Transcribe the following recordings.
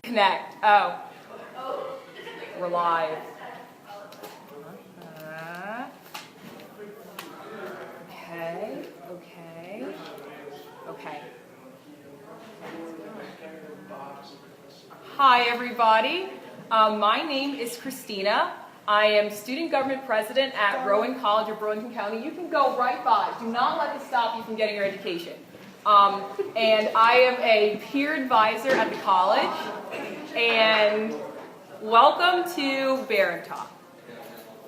Connect. Oh. We're live. Okay. Hi, everybody. My name is Christina. I am student government president at Rowan College of Burlington County. You can go right by. Do not let this stop you from getting your education. And I am a peer advisor at the college. And welcome to Barron Talk.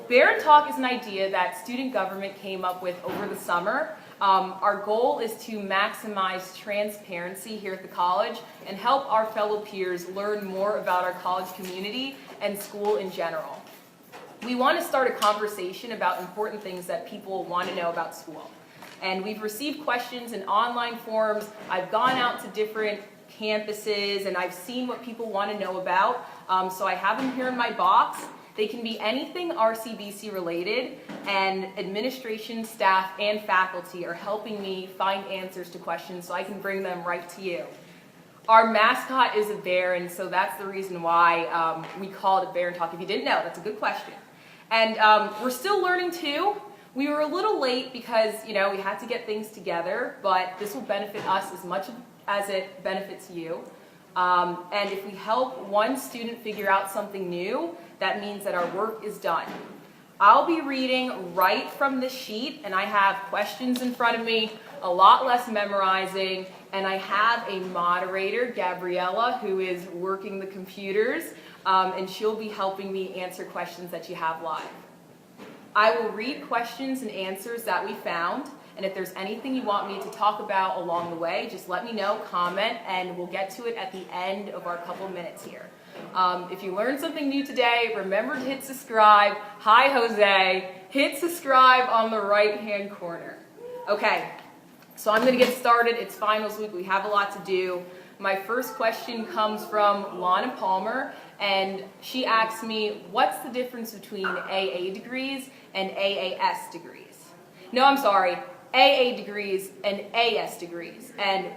Barron Talk is an idea that student government came up with over the summer. Our goal is to maximize transparency here at the college and help our fellow peers learn more about our college community and school in general. We want to start a conversation about important things that people want to know about school. And we've received questions in online forums. I've gone out to different campuses and I've seen what people want to know about. So I have them here in my box. They can be anything RCBC related, and administration, staff, and faculty are helping me find answers to questions so I can bring them right to you. Our mascot is a bear, and so that's the reason why we call it Barron Talk. If you didn't know, that's a good question. And we're still learning too. We were a little late because, we had to get things together, but this will benefit us as much as it benefits you. And if we help one student figure out something new, that means that our work is done. I'll be reading right from the sheet, and I have questions in front of me, a lot less memorizing, and I have a moderator, Gabriella, who is working the computers, and she'll be helping me answer questions that you have live. I will read questions and answers that we found, and if there's anything you want me to talk about along the way, just let me know, comment, and we'll get to it at the end of our couple minutes here. If you learned something new today, remember to hit subscribe. Hi, Jose. Hit subscribe on the right-hand corner. Okay, so I'm going to get started. It's finals week. We have a lot to do. My first question comes from Lana Palmer, and she asks me, what's the difference between AA degrees and AAS degrees? No, I'm sorry. AA degrees and AS degrees. And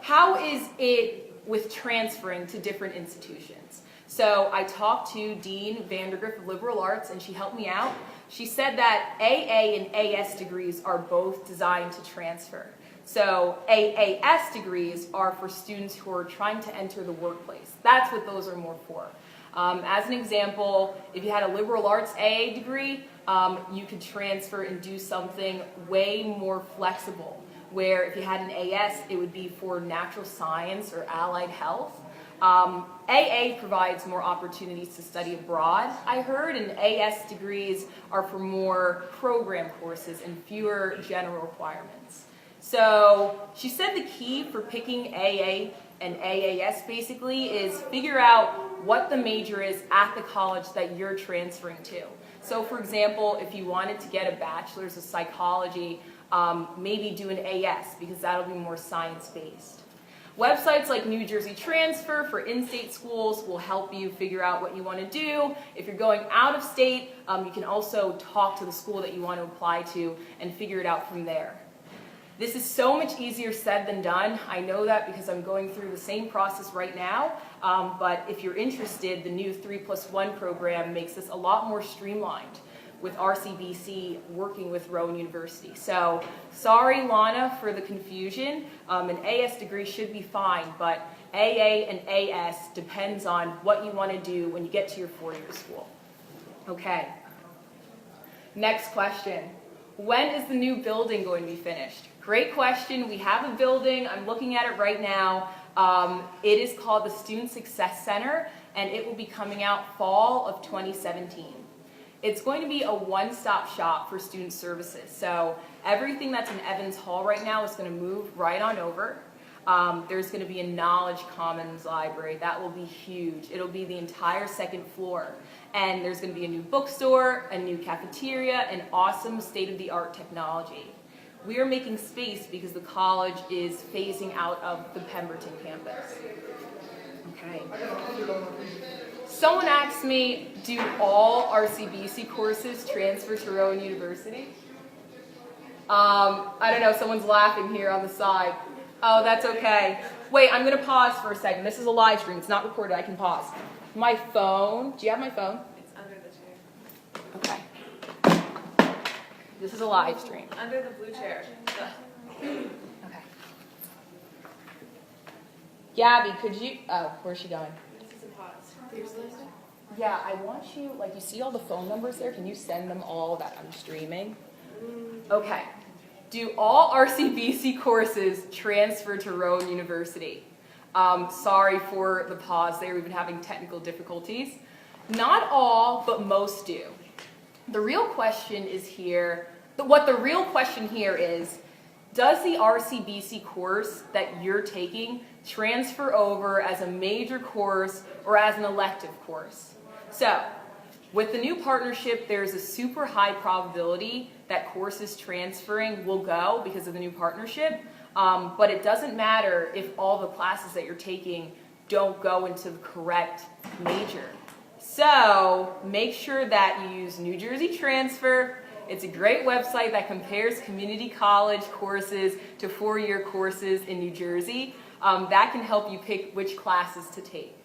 how is it with transferring to different institutions? So I talked to Dean Vandergriff of Liberal Arts, and she helped me out. She said that AA and AS degrees are both designed to transfer. So AAS degrees are for students who are trying to enter the workplace. That's what those are more for. As an example, if you had a liberal arts AA degree, you could transfer and do something way more flexible, where if you had an AS, it would be for natural science or allied health. AA provides more opportunities to study abroad, I heard, and AS degrees are for more program courses and fewer general requirements. So she said the key for picking AA and AAS basically is figure out what the major is at the college that you're transferring to. So for example, if you wanted to get a bachelor's of psychology, maybe do an AS because that'll be more science-based. Websites like New Jersey Transfer for in-state schools will help you figure out what you want to do. If you're going out of state, you can also talk to the school that you want to apply to and figure it out from there. This is so much easier said than done. I know that because I'm going through the same process right now, but if you're interested, the new 3+1 program makes this a lot more streamlined with RCBC working with Rowan University. So sorry, Lana, for the confusion. An AS degree should be fine, but AA and AS depends on what you want to do when you get to your four-year school. Okay. Next question. When is the new building going to be finished? Great question. We have a building. I'm looking at it right now. It is called the Student Success Center, and it will be coming out fall of 2017. It's going to be a one-stop shop for student services. So everything that's in Evans Hall right now is going to move right on over. There's going to be a Knowledge Commons library. That will be huge. It'll be the entire second floor. And there's going to be a new bookstore, a new cafeteria, and awesome state-of-the-art technology. We are making space because the college is phasing out of the Pemberton campus. Okay. Someone asked me, do all RCBC courses transfer to Rowan University? I don't know, someone's laughing here on the side. Oh, that's okay. Wait, I'm going to pause for a second. This is a live stream. It's not recorded. I can pause. My phone. Do you have my phone? It's under the chair. Okay. This is a live stream. Under the blue chair. Okay. Gabby, could you... Oh, where's she going? This is a pause. Yeah, I want you... Like, you see all the phone numbers there? Can you send them all that I'm streaming? Okay. Do all RCBC courses transfer to Rowan University? Sorry for the pause there. We've been having technical difficulties. Not all, but most do. The real question is here... What the real question here is, does the RCBC course that you're taking transfer over as a major course or as an elective course? So, with the new partnership, there's a super high probability that courses transferring will go because of the new partnership, but it doesn't matter if all the classes that you're taking don't go into the correct major. So, make sure that you use New Jersey Transfer. It's a great website that compares community college courses to four-year courses in New Jersey. That can help you pick which classes to take.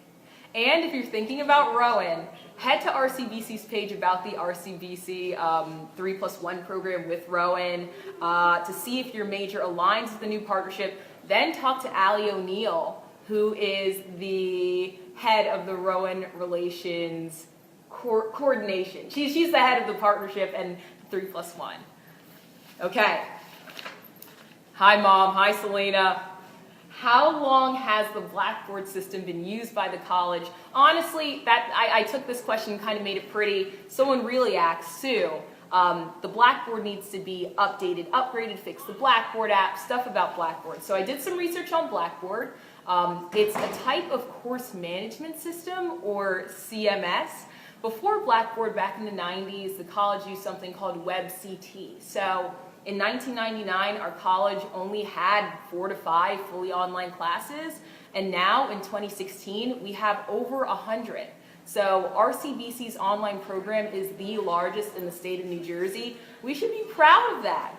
And if you're thinking about Rowan, head to RCBC's page about the RCBC 3+1 program with Rowan to see if your major aligns with the new partnership. Then talk to Allie O'Neill, who is the head of the Rowan Relations Coordination. She's the head of the partnership and 3+1. Okay. Hi, Mom. Hi, Selena. How long has the Blackboard system been used by the college? Honestly, I took this question and kind of made it pretty. Someone really asked, Sue, the Blackboard needs to be updated, upgraded, fix the Blackboard app, stuff about Blackboard. So I did some research on Blackboard. It's a type of course management system, or CMS. Before Blackboard, back in the 90s, the college used something called WebCT. So in 1999, our college only had 4 to 5 fully online classes, and now in 2016, we have over 100. So RCBC's online program is the largest in the state of New Jersey. We should be proud of that.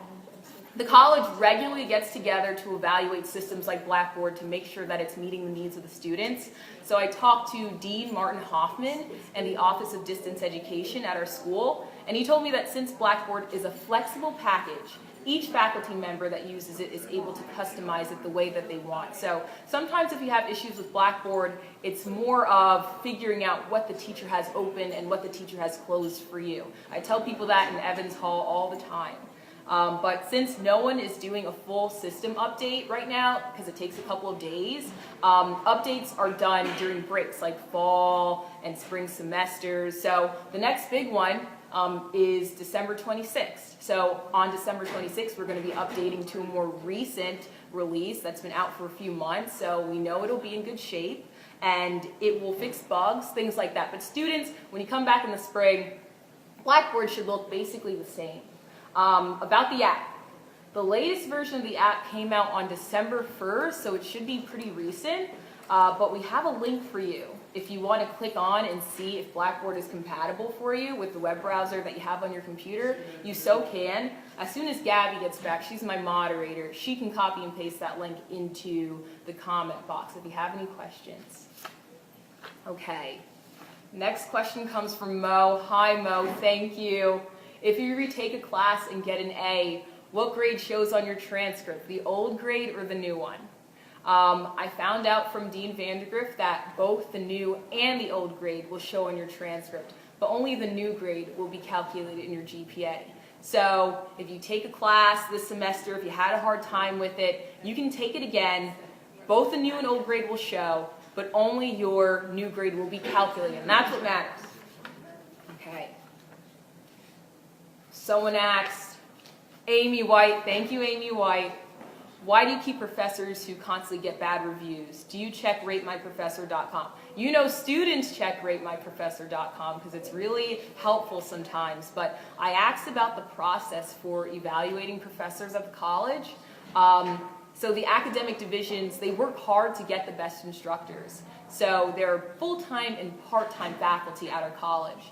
The college regularly gets together to evaluate systems like Blackboard to make sure that it's meeting the needs of the students. So I talked to Dean Martin Hoffman and the Office of Distance Education at our school, and he told me that since Blackboard is a flexible package, each faculty member that uses it is able to customize it the way that they want. So sometimes if you have issues with Blackboard, it's more of figuring out what the teacher has open and what the teacher has closed for you. I tell people that in Evans Hall all the time. But since no one is doing a full system update right now, because it takes a couple of days, updates are done during breaks like fall and spring semesters. So the next big one is December 26th. So on December 26th, we're going to be updating to a more recent release that's been out for a few months. So we know it'll be in good shape and it will fix bugs, things like that. But students, when you come back in the spring, Blackboard should look basically the same. About the app. The latest version of the app came out on December 1st, so it should be pretty recent, but we have a link for you. If you want to click on and see if Blackboard is compatible for you with the web browser that you have on your computer, you so can. As soon as Gabby gets back, she's my moderator, she can copy and paste that link into the comment box if you have any questions. Okay, next question comes from Mo. Hi Mo, thank you. If you retake a class and get an A, what grade shows on your transcript, the old grade or the new one? I found out from Dean Vandergrift that both the new and the old grade will show on your transcript, but only the new grade will be calculated in your GPA. So if you take a class this semester, if you had a hard time with it, you can take it again. Both the new and old grade will show, but only your new grade will be calculated, and that's what matters. Okay. Someone asked, Amy White, thank you Amy White, why do you keep professors who constantly get bad reviews? Do you check ratemyprofessor.com? You know students check ratemyprofessor.com because it's really helpful sometimes, but I asked about the process for evaluating professors at the college. So the academic divisions, they work hard to get the best instructors. So they're full-time and part-time faculty at our college.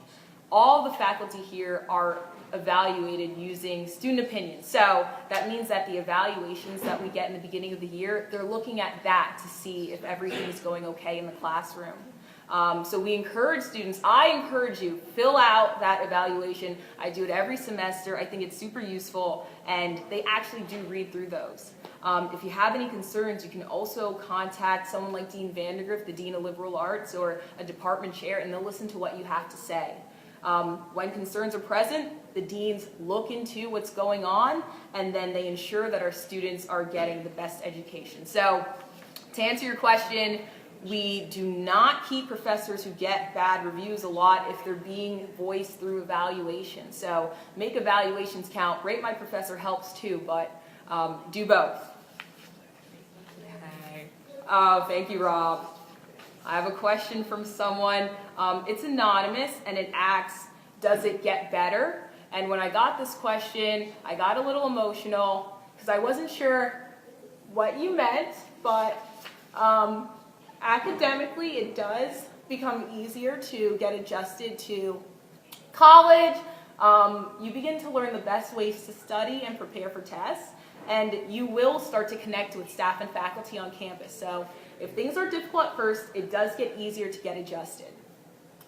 All the faculty here are evaluated using student opinion. So that means that the evaluations that we get in the beginning of the year, they're looking at that to see if everything's going okay in the classroom. So we encourage students, I encourage you, fill out that evaluation. I do it every semester. I think it's super useful, and they actually do read through those. If you have any concerns, you can also contact someone like Dean Vandergrift, the Dean of Liberal Arts, or a department chair, and they'll listen to what you have to say. When concerns are present, the deans look into what's going on, and then they ensure that our students are getting the best education. So to answer your question, we do not keep professors who get bad reviews a lot if they're being voiced through evaluation. So make evaluations count. Rate my professor helps too, but do both. Okay. Oh, thank you, Rob. I have a question from someone. It's anonymous, and it asks, does it get better? And when I got this question, I got a little emotional because I wasn't sure what you meant, but academically, it does become easier to get adjusted to college. You begin to learn the best ways to study and prepare for tests, and you will start to connect with staff and faculty on campus. So if things are difficult at first, it does get easier to get adjusted.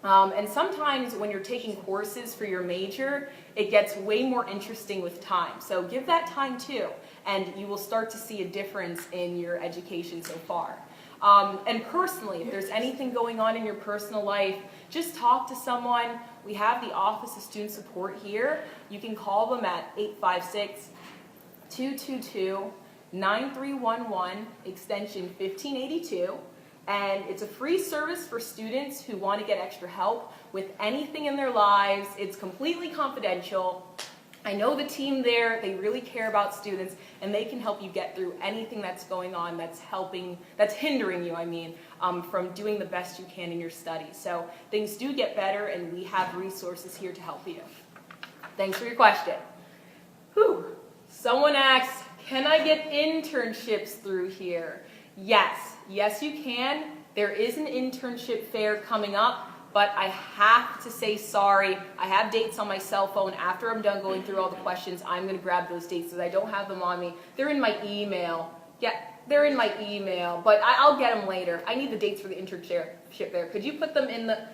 And sometimes when you're taking courses for your major, it gets way more interesting with time. So give that time too, and you will start to see a difference in your education so far. And personally, if there's anything going on in your personal life, just talk to someone. We have the Office of Student Support here. You can call them at 856-222-9311, extension 1582. And it's a free service for students who want to get extra help with anything in their lives. It's completely confidential. I know the team there, they really care about students, and they can help you get through anything that's going on that's hindering you, from doing the best you can in your studies. So things do get better, and we have resources here to help you. Thanks for your question. Whew. Someone asks, can I get internships through here? Yes, you can. There is an internship fair coming up, but I have to say sorry. I have dates on my cell phone. After I'm done going through all the questions, I'm going to grab those dates because I don't have them on me. They're in my email. Yeah, they're in my email, but I'll get them later. I need the dates for the internship there. Could you put them in the...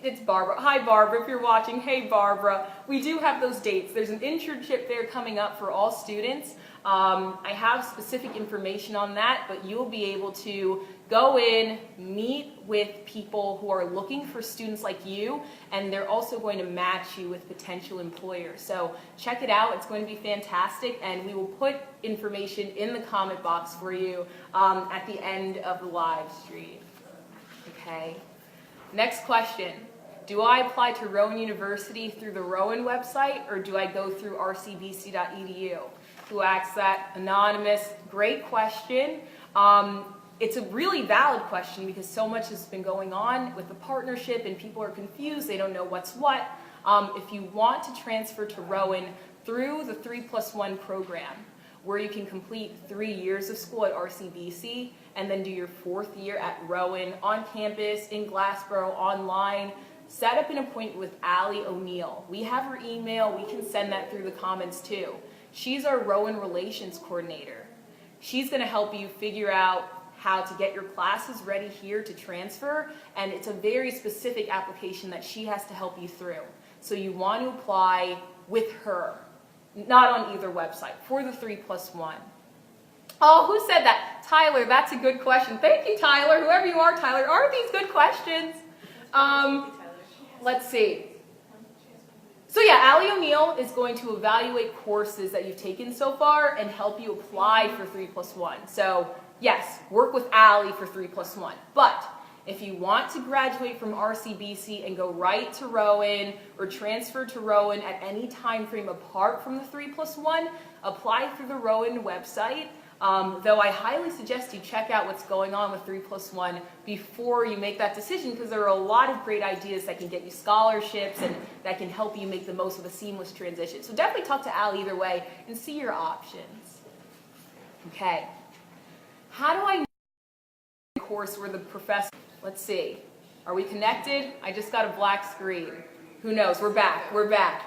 It's Barbara. Hi, Barbara, if you're watching. Hey, Barbara. We do have those dates. There's an internship fair coming up for all students. I have specific information on that, but you'll be able to go in, meet with people who are looking for students like you, and they're also going to match you with potential employers. So check it out. It's going to be fantastic, and we will put information in the comment box for you at the end of the live stream. Okay. Next question. Do I apply to Rowan University through the Rowan website, or do I go through rcbc.edu? Who asks that? Anonymous. Great question. It's a really valid question because so much has been going on with the partnership and people are confused. They don't know what's what. If you want to transfer to Rowan through the 3+1 program, where you can complete 3 years of school at RCBC and then do your 4th year at Rowan on campus, in Glassboro, online, set up an appointment with Allie O'Neill. We have her email. We can send that through the comments too. She's our Rowan Relations Coordinator. She's going to help you figure out how to get your classes ready here to transfer, and it's a very specific application that she has to help you through. So you want to apply with her, not on either website, for the 3+1. Oh, who said that? Tyler, that's a good question. Thank you, Tyler. Whoever you are, Tyler. Aren't these good questions? Let's see. So yeah, Allie O'Neill is going to evaluate courses that you've taken so far and help you apply for 3+1. So yes, work with Allie for 3+1. But if you want to graduate from RCBC and go right to Rowan or transfer to Rowan at any time frame apart from the 3+1, apply through the Rowan website. Though I highly suggest you check out what's going on with 3+1 before you make that decision, because there are a lot of great ideas that can get you scholarships and that can help you make the most of a seamless transition. So definitely talk to Al either way and see your options. Okay. How do I know a course where the professor... Let's see. Are we connected? I just got a black screen. Who knows? We're back. We're back.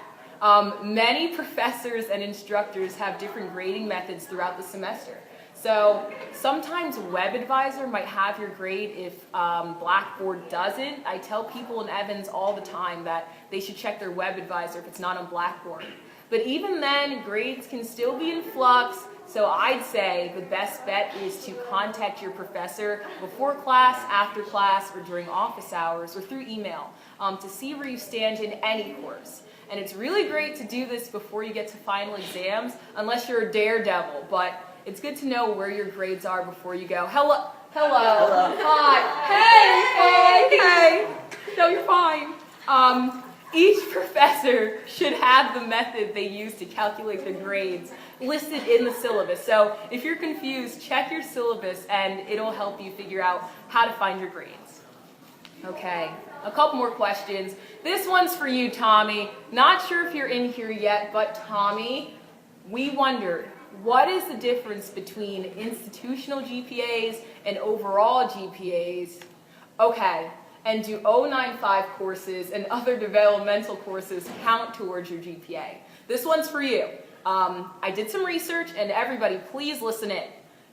Many professors and instructors have different grading methods throughout the semester. So sometimes WebAdvisor might have your grade if Blackboard doesn't. I tell people in Evans all the time that they should check their WebAdvisor if it's not on Blackboard. But even then, grades can still be in flux, so I'd say the best bet is to contact your professor before class, after class, or during office hours, or through email to see where you stand in any course. And it's really great to do this before you get to final exams, unless you're a daredevil, but it's good to know where your grades are before you go. Hello. Hi. Hey. No, you're fine. Each professor should have the method they use to calculate their grades listed in the syllabus. So if you're confused, check your syllabus and it'll help you figure out how to find your grades. Okay, a couple more questions. This one's for you, Tommy. Not sure if you're in here yet, but Tommy, we wondered, what is the difference between institutional GPAs and overall GPAs? Okay. And do 095 courses and other developmental courses count towards your GPA? This one's for you. I did some research, and everybody, please listen in.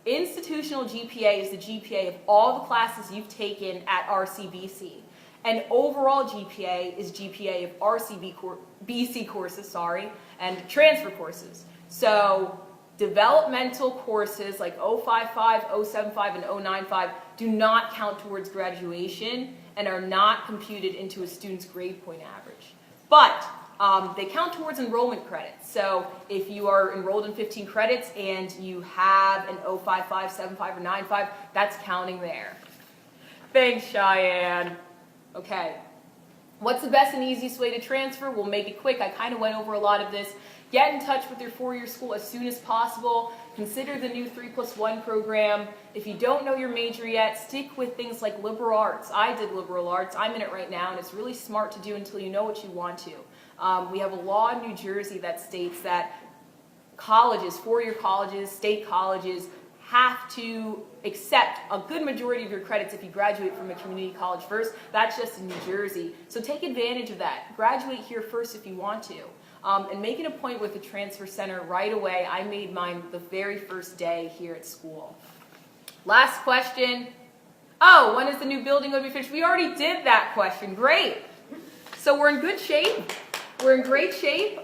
Institutional GPA is the GPA of all the classes you've taken at RCBC. And overall GPA is GPA of RCBC courses, and transfer courses. So developmental courses like 055, 075, and 095 do not count towards graduation and are not computed into a student's grade point average. But they count towards enrollment credits. So if you are enrolled in 15 credits and you have an 055, 75, or 95, that's counting there. Thanks, Cheyenne. Okay. What's the best and easiest way to transfer? We'll make it quick. I kind of went over a lot of this. Get in touch with your four-year school as soon as possible. Consider the new 3+1 program. If you don't know your major yet, stick with things like liberal arts. I did liberal arts. I'm in it right now, and it's really smart to do until you know what you want to. We have a law in New Jersey that states that colleges, four-year colleges, state colleges, have to accept a good majority of your credits if you graduate from a community college first. That's just in New Jersey. So take advantage of that. Graduate here first if you want to. And make an appointment with the transfer center right away. I made mine the very first day here at school. Last question. Oh, when is the new building going to be finished? We already did that question. Great. So we're in good shape. We're in great shape.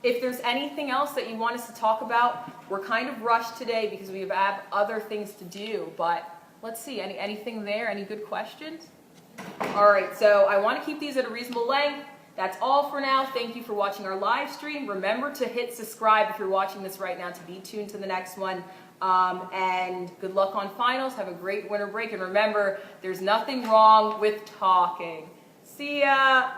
If there's anything else that you want us to talk about, we're kind of rushed today because we have other things to do. But let's see. Anything there? Any good questions? All right. So I want to keep these at a reasonable length. That's all for now. Thank you for watching our live stream. Remember to hit subscribe if you're watching this right now to be tuned to the next one. And good luck on finals. Have a great winter break. And remember, there's nothing wrong with talking. See ya.